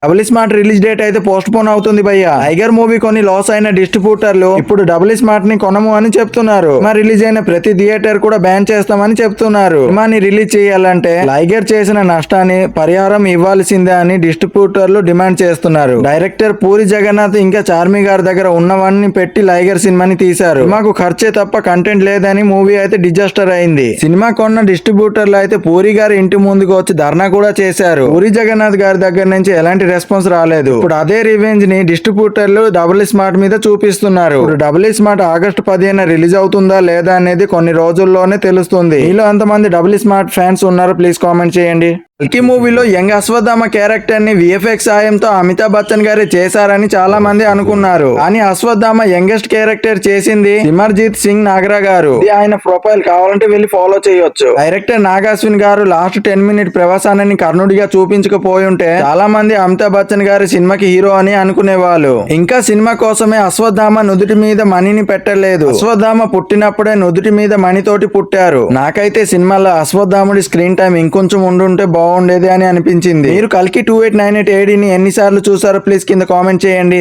Double smart release date అయితే post phone అవుతుంది భయ్య. టైగర్ మూవీ కొన్ని లాస్ అయిన డిస్ట్రిబ్యూటర్లు ఇప్పుడు డబుల్ స్మార్ట్ ని కొనము అని చెప్తున్నారు. సినిమా రిలీజ్ అయిన ప్రతి థియేటర్ కూడా బ్యాన్ చేస్తామని చెప్తున్నారు. సినిమాని రిలీజ్ చేయాలంటే టైగర్ చేసిన నష్టాన్ని పరిహారం ఇవ్వాల్సిందే అని డిస్ట్రిబ్యూటర్లు డిమాండ్ చేస్తున్నారు. డైరెక్టర్ పూరి జగన్నాథ్ ఇంకా చార్మి గారి దగ్గర ఉన్నవన్నీ పెట్టి టైగర్ సినిమాని తీశారు. సినిమాకు ఖర్చే తప్ప కంటెంట్ లేదని మూవీ అయితే డిజాస్టర్ అయింది. సినిమా కొన్న డిస్ట్రిబ్యూటర్లు అయితే పూరి గారి ఇంటి ముందుకు వచ్చి ధర్నా కూడా చేశారు. పూరి జగన్నాథ్ గారి దగ్గర నుంచి ఎలాంటి రెస్పాన్స్ రాలేదు. ఇప్పుడు అదే రివెంజ్ ని డిస్ట్రిబ్యూటర్లు డబుల్ స్మార్ట్ మీద చూపిస్తున్నారు. ఇప్పుడు డబుల్ స్మార్ట్ ఆగస్టు 15న రిలీజ్ అవుతుందా లేదా అనేది కొన్ని రోజుల్లోనే తెలుస్తుంది. మీలో ఎంతమంది డబుల్ స్మార్ట్ ఫ్యాన్స్ ఉన్నారు ప్లీజ్ కామెంట్ చేయండి. కల్కి మూవీలో యంగ్ అశ్వత్థామ క్యారెక్టర్ ని విఎఫ్ఎక్స్ సాయంతో అమితాబ్ బచ్చన్ గారే చేశారని చాలా మంది అనుకున్నారు. కానీ అశ్వత్థామ యంగెస్ట్ క్యారెక్టర్ చేసింది సిమర్జిత్ సింగ్ నాగరా గారు. ఇది ఆయన ప్రొఫైల్ కావాలంటే వెళ్ళి ఫాలో చేయొచ్చు. డైరెక్టర్ నాగాశ్విన్ గారు లాస్ట్ 10 మినిట్ ప్రవాసాన్ని కర్ణుడిగా చూపించకపోయి ఉంటే చాలా మంది అమితాబ్ బచ్చన్ గారి సినిమాకి హీరో అని అనుకునేవాళ్ళు. ఇంకా సినిమా కోసమే అశ్వత్థామ నుదుటి మీద మనీని పెట్టలేదు. అశ్వత్థామ పుట్టినప్పుడే నుదుటి మీద మణితోటి పుట్టారు. నాకైతే సినిమాలో అశ్వత్థాముడి స్క్రీన్ టైం ఇంకొంచెం ఉండుంటే బాగుండేది అని అనిపించింది. మీరు కల్కి 2898 AD ని ఎన్నిసార్లు చూసారో ప్లీజ్ కింద కామెంట్ చేయండి.